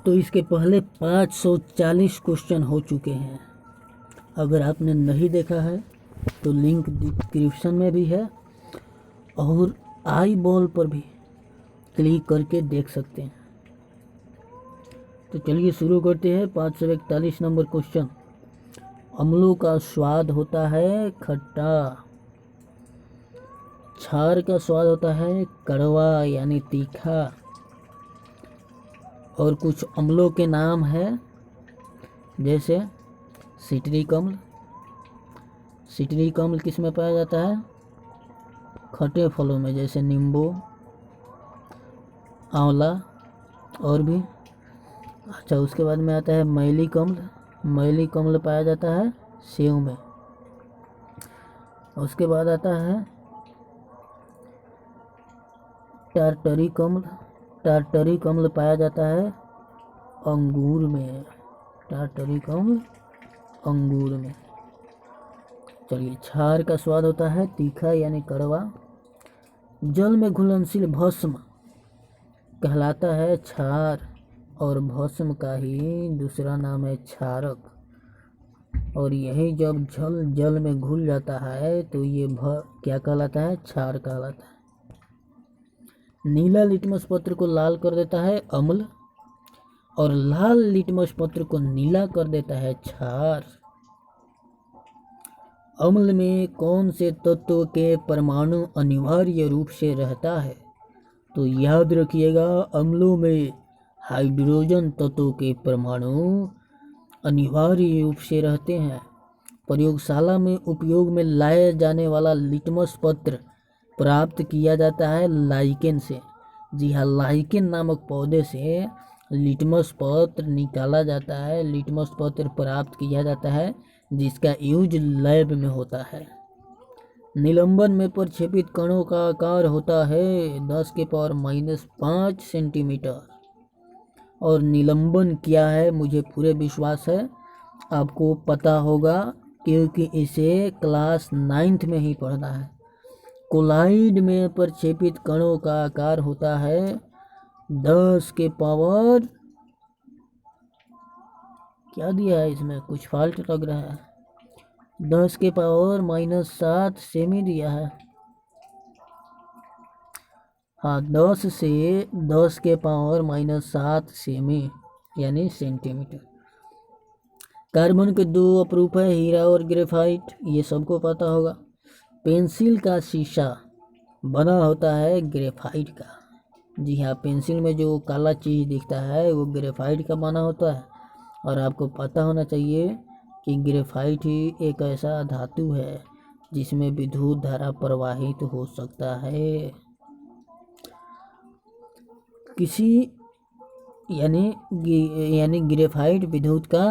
तो इसके पहले 540 क्वेश्चन हो चुके हैं। अगर आपने नहीं देखा है तो लिंक डिस्क्रिप्शन में भी है और आई बॉल पर भी क्लिक करके देख सकते हैं। तो चलिए शुरू करते हैं। 541 नंबर क्वेश्चन। अम्लों का स्वाद होता है खट्टा, क्षार का स्वाद होता है कड़वा यानी तीखा। और कुछ अम्लों के नाम हैं जैसे सिट्रिक अम्ल। सिट्रिक अम्ल किस में पाया जाता है? खट्टे फलों में जैसे नींबू, आंवला और भी। अच्छा, उसके बाद में आता है मैलिक अम्ल। मैलिक अम्ल पाया जाता है सेव में। उसके बाद आता है टार्टरिक अम्ल। टार्टरिक अम्ल पाया जाता है अंगूर में। टार्टरिक अम्ल अंगूर में। चलिए, क्षार का स्वाद होता है तीखा यानी कड़वा। जल में घुलनशील भस्म कहलाता है क्षार और भस्म का ही दूसरा नाम है क्षारक। और यही जब जल में घुल जाता है तो ये क्या कहलाता है? क्षार कहलाता है। नीला लिटमस पत्र को लाल कर देता है अम्ल और लाल लिटमस पत्र को नीला कर देता है क्षार। अम्ल में कौन से तत्व के परमाणु अनिवार्य रूप से रहता है? तो याद रखिएगा, अम्लों में हाइड्रोजन तत्व के परमाणु अनिवार्य रूप से रहते हैं। प्रयोगशाला में उपयोग में लाया जाने वाला लिटमस पत्र प्राप्त किया जाता है लाइकेन से। जी हाँ, लाइकेन नामक पौधे से लिटमस पत्र निकाला जाता है, लिटमस पत्र प्राप्त किया जाता है, जिसका यूज लैब में होता है। निलंबन में प्रक्षेपित कणों का आकार होता है 10⁻⁵ सेंटीमीटर। और निलंबन क्या है मुझे पूरे विश्वास है आपको पता होगा, क्योंकि इसे क्लास 9th में ही पढ़ना है। कोलाइड में प्रक्षेपित कणों का आकार होता है 10 के पावर, क्या दिया है इसमें, कुछ फॉल्ट लग रहा है, 10 के पावर -7 सेमी दिया है। हाँ, 10 से 10 के पावर -7 सेमी यानी सेंटीमीटर। कार्बन के दो अपरूप है, हीरा और ग्रेफाइट, ये सबको पता होगा। पेंसिल का शीशा बना होता है ग्रेफाइट का। जी हाँ, पेंसिल में जो काला चीज़ दिखता है वो ग्रेफाइट का बना होता है। और आपको पता होना चाहिए कि ग्रेफाइट ही एक ऐसा धातु है जिसमें विद्युत धारा प्रवाहित हो सकता है। किसी यानी ग्रेफाइट विद्युत का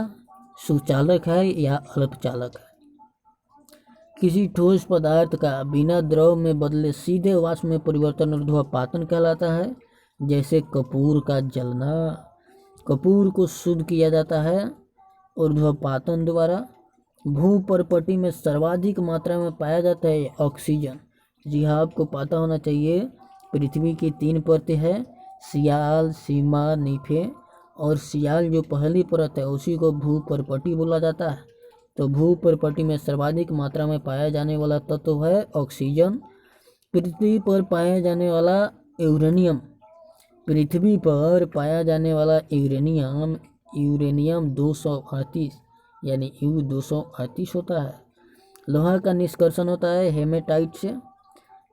सुचालक है या अल्पचालक है। किसी ठोस पदार्थ का बिना द्रव में बदले सीधे वाष्प में परिवर्तन ऊर्ध्वापातन कहलाता है। जैसे कपूर का जलना। कपूर को शुद्ध किया जाता है ऊर्ध्वापातन द्वारा। भूपर्पटी में सर्वाधिक मात्रा में पाया जाता है ऑक्सीजन। जी हाँ, आपको पता होना चाहिए पृथ्वी की 3 परतें हैं, सियाल, सीमा, नीफे। और सियाल जो पहली परत है उसी को भूपर्पटी बोला जाता है। तो भूपर्पटी में सर्वाधिक मात्रा में पाया जाने वाला तत्व है ऑक्सीजन। पृथ्वी पर पाया जाने वाला यूरेनियम, पृथ्वी पर पाया जाने वाला यूरेनियम 238 यानी U-238 होता है। लोहा का निष्कर्षण होता है हेमेटाइट से,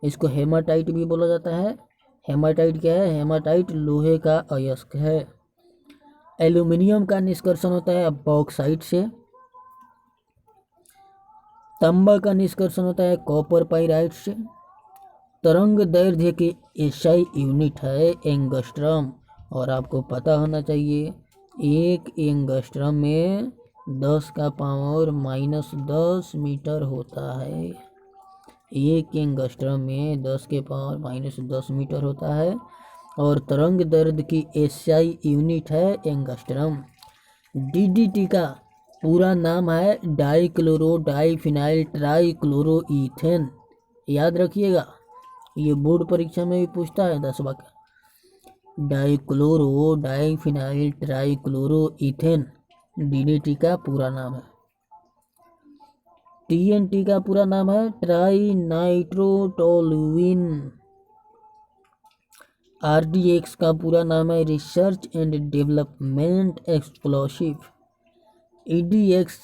इसको हेमाटाइट भी बोला जाता है। हेमाटाइट क्या है? हेमाटाइट लोहे का अयस्क है। एल्यूमिनियम का निष्कर्षण होता है बॉक्साइट से। तांबा का निष्कर्षण होता है कॉपर पाइराइट से। तरंग दैर्ध्य की एसआई यूनिट है एंगस्ट्रम। और आपको पता होना चाहिए 1 एंगस्ट्रम में 10 का पावर -10 मीटर होता है। 1 एंगस्ट्रम में 10 के पावर -10 मीटर होता है। और तरंग दैर्ध्य की एसआई यूनिट है एंगस्ट्रम। डीडीटी का पूरा नाम है डाइक्लोरो डाइफिनाइल ट्राइक्लोरोईथेन। याद रखिएगा, ये बोर्ड परीक्षा में भी पूछता है 10वां का। डाइक्लोरो डाइफिनाइल ट्राइक्लोरोइथेन DDT का पूरा नाम है। TNT का पूरा नाम है ट्राई नाइट्रोटोलुइन। RDX का पूरा नाम है research and development explosive. EDX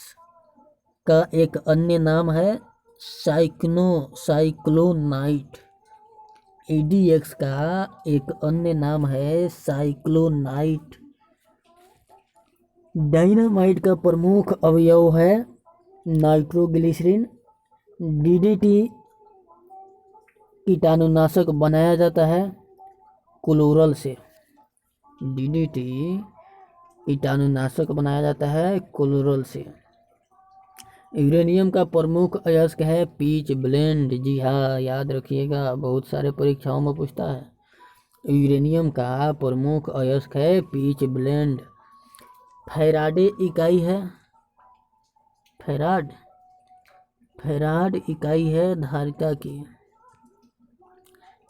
का एक अन्य नाम है साइक्लोनाइट। EDX का एक अन्य नाम है साइक्लोनाइट। डायनामाइट का प्रमुख अवयव है नाइट्रोग्लिसरीन। DDT कीटाणुनाशक बनाया जाता है क्लोरल से। DDT कीटाणुनाशक बनाया जाता है क्लोरल से। यूरेनियम का प्रमुख अयस्क है पीच ब्लेंड। जी हाँ, याद रखिएगा, बहुत सारे परीक्षाओं में पूछता है। यूरेनियम का प्रमुख अयस्क है पीच ब्लेंड। फैराडे इकाई है फैराड इकाई है धारिता की।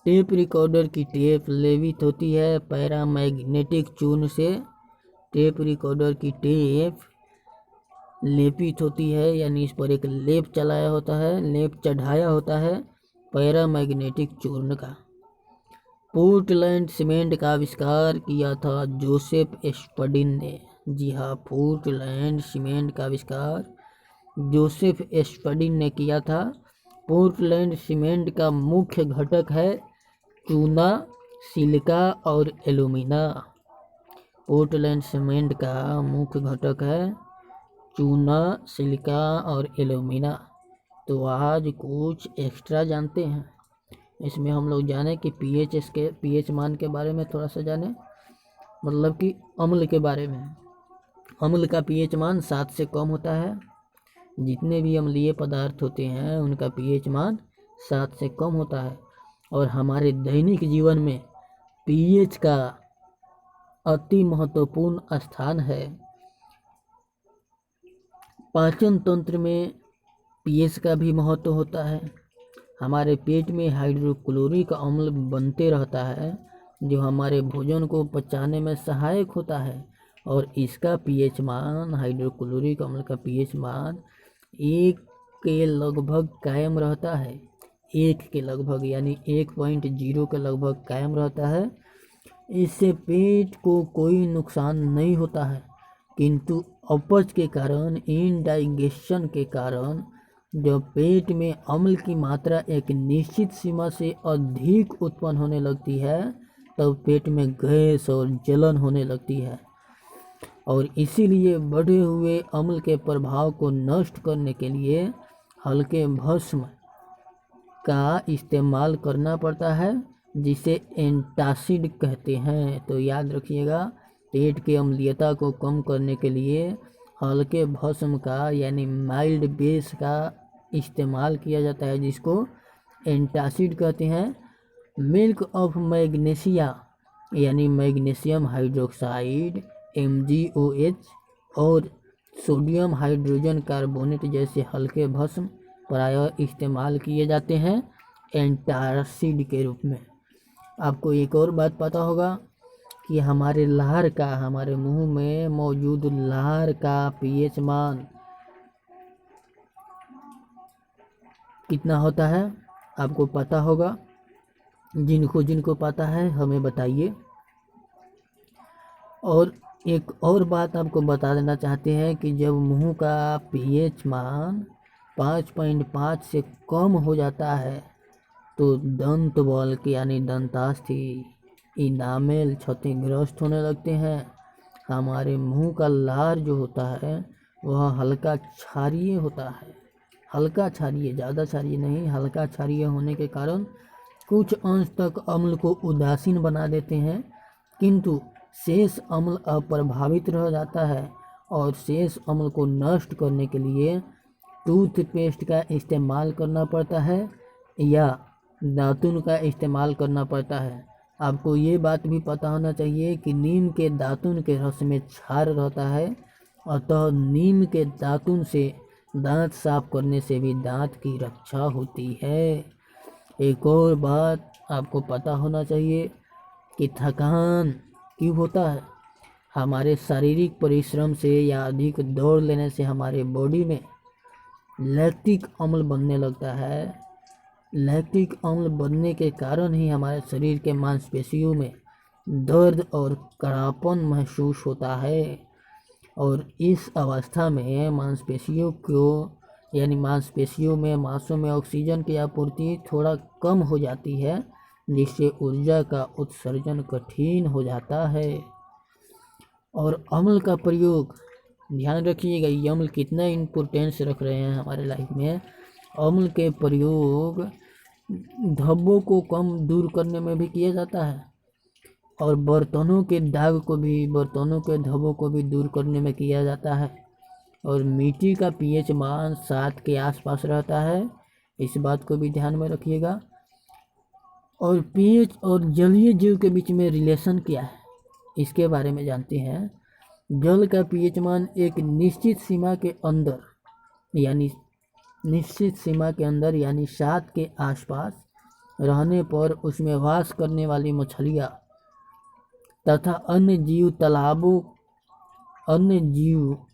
टेप रिकॉर्डर की टेप लेवित होती है पैरामैग्नेटिक चूर्ण से। टेप रिकॉर्डर की टेप लेपित होती है, यानी इस पर एक लेप चढ़ाया होता है पैरामैग्नेटिक चूर्ण का। पोर्टलैंड सीमेंट का आविष्कार किया था जोसेफ स्पडिन ने। जी हाँ, पोर्टलैंड सीमेंट का आविष्कार जोसेफ स्पडिन ने किया था। पोर्टलैंड सीमेंट का मुख्य घटक है चूना, सिलिका और एल्यूमिना। पोर्टलैंड सीमेंट का मुख्य घटक है चूना, सिलिका और एल्यूमिना। तो आज कुछ एक्स्ट्रा जानते हैं। इसमें हम लोग जाने कि पीएच मान के बारे में थोड़ा सा जाने, मतलब कि अम्ल के बारे में। अम्ल का पीएच मान 7 से कम होता है। जितने भी अम्लीय पदार्थ होते हैं उनका पीएच मान 7 से कम होता है। और हमारे दैनिक जीवन में पीएच का अति महत्वपूर्ण स्थान है। पाचन तंत्र में पीएच का भी महत्व होता है। हमारे पेट में हाइड्रोक्लोरिक अम्ल बनते रहता है, जो हमारे भोजन को पचाने में सहायक होता है। और इसका पीएच मान, हाइड्रोक्लोरिक अम्ल का पीएच मान 1 के लगभग कायम रहता है। 1 के लगभग, यानी 1.0 के लगभग कायम रहता है। इससे पेट को कोई नुकसान नहीं होता है, किंतु अपच के कारण, इनडाइजेशन के कारण, जब पेट में अम्ल की मात्रा एक निश्चित सीमा से अधिक उत्पन्न होने लगती है, तब पेट में गैस और जलन होने लगती है। और इसीलिए बढ़े हुए अम्ल के प्रभाव को नष्ट करने के लिए हल्के भस्म का इस्तेमाल करना पड़ता है, जिसे एंटासिड कहते हैं। तो याद रखिएगा, पेट की अम्लीयता को कम करने के लिए हल्के भस्म का, यानी माइल्ड बेस का इस्तेमाल किया जाता है, जिसको एंटासिड कहते हैं। मिल्क ऑफ मैग्नीशिया, यानी मैग्नीशियम हाइड्रोक्साइड MgOH और सोडियम हाइड्रोजन कार्बोनेट जैसे हल्के भस्म प्रायः इस्तेमाल किए जाते हैं एंटासिड के रूप में। आपको एक और बात पता होगा कि हमारे मुंह में मौजूद लार का पीएच मान कितना होता है, आपको पता होगा। जिनको पता है हमें बताइए। और एक और बात आपको बता देना चाहते हैं कि जब मुंह का पीएच मान 5.5 से कम हो जाता है, तो दंत बल्क यानी दंतास्थि, इनामेल क्षतिग्रस्त होने लगते हैं। हमारे मुंह का लार जो होता है वह हल्का क्षारीय होता है। हल्का क्षारीय, ज़्यादा क्षारीय नहीं, हल्का क्षारीय होने के कारण कुछ अंश तक अम्ल को उदासीन बना देते हैं, किंतु शेष अम्ल अप्रभावित रह जाता है। और शेष अम्ल को नष्ट करने के लिए टूथपेस्ट का इस्तेमाल करना पड़ता है या दातुन का इस्तेमाल करना पड़ता है। आपको ये बात भी पता होना चाहिए कि नीम के दातुन के रस में क्षार रहता है, अतः नीम के दातुन से दांत साफ करने से भी दांत की रक्षा होती है। एक और बात आपको पता होना चाहिए कि थकान क्यों होता है? हमारे शारीरिक परिश्रम से या अधिक दौड़ लेने से हमारे बॉडी में लैक्टिक अम्ल बनने लगता है। लैक्टिक अम्ल बनने के कारण ही हमारे शरीर के मांसपेशियों में दर्द और कड़ापन महसूस होता है। और इस अवस्था में मांसपेशियों में मांसों में ऑक्सीजन की आपूर्ति थोड़ा कम हो जाती है, जिससे ऊर्जा का उत्सर्जन कठिन हो जाता है। और अम्ल का प्रयोग, ध्यान रखिएगा ये अम्ल कितना इम्पोर्टेंस रख रहे हैं हमारे लाइफ में। अम्ल के प्रयोग धब्बों को कम दूर करने में भी किया जाता है और बर्तनों के धब्बों को भी दूर करने में किया जाता है। और मिट्टी का पीएच मान 7 के आसपास रहता है, इस बात को भी ध्यान में रखिएगा। और पीएच और जलीय जीव के बीच में रिलेशन क्या है, इसके बारे में जानते हैं। जल का पीएच मान एक निश्चित सीमा के अंदर यानी 7 के आसपास रहने पर उसमें वास करने वाली मछलियाँ तथा अन्य जीव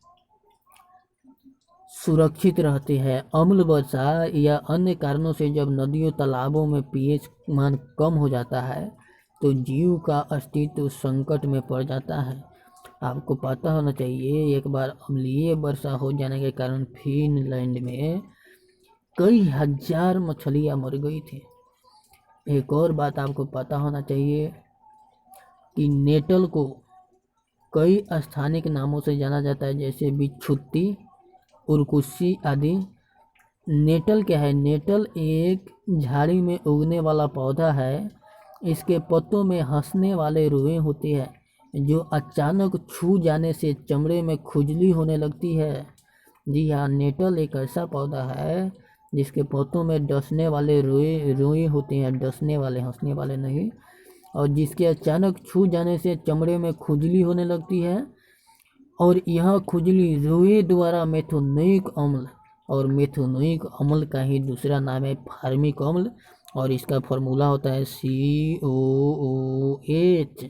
सुरक्षित रहते हैं। अम्ल वर्षा या अन्य कारणों से जब नदियों तालाबों में पीएच मान कम हो जाता है तो जीव का अस्तित्व संकट में पड़ जाता है। आपको पता होना चाहिए, एक बार अम्लीय वर्षा हो जाने के कारण फिनलैंड में कई हजार मछलियाँ मर गई थी। एक और बात आपको पता होना चाहिए कि नेटल को कई स्थानिक नामों से जाना जाता है, जैसे बिच्छुत्ती, उरकुस्सी आदि। नेटल क्या है? नेटल एक झाड़ी में उगने वाला पौधा है। इसके पत्तों में हंसने वाले रुएं होती है जो अचानक छू जाने से चमड़े में खुजली होने लगती है। जी हाँ, नेटल एक ऐसा पौधा है जिसके पत्तों में डसने वाले रुएं होती हैं, डसने वाले, हंसने वाले नहीं, और जिसके अचानक छू जाने से चमड़े में खुजली होने लगती है। और यह खुजली रुएं द्वारा मेथोनोइक अम्ल, और मेथोनोइक अम्ल का ही दूसरा नाम है फार्मिक अम्ल, और इसका फॉर्मूला होता है COOH।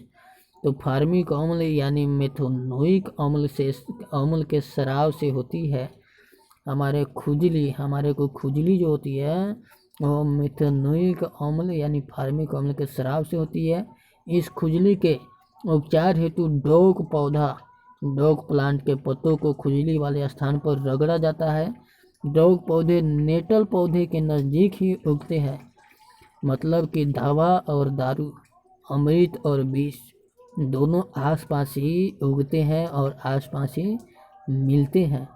तो फार्मिक अम्ल यानी मेथोनोइक अम्ल के स्राव से होती है हमारे को खुजली जो होती है वो मेथोनोइक अम्ल यानी फार्मिक अम्ल के स्राव से होती है। इस खुजली के उपचार हेतु डॉग प्लांट के पत्तों को खुजली वाले स्थान पर रगड़ा जाता है। डॉग पौधे नेटल पौधे के नज़दीक ही उगते हैं, मतलब कि दवा और दारू, अमृत और विष दोनों आसपास ही उगते हैं और आसपास ही मिलते हैं।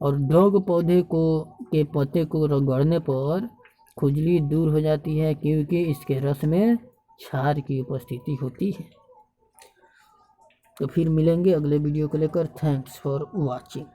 और डॉग पौधे के पत्ते को रगड़ने पर खुजली दूर हो जाती है, क्योंकि इसके रस में क्षार की उपस्थिति होती है। तो फिर मिलेंगे अगले वीडियो को लेकर। Thanks for watching.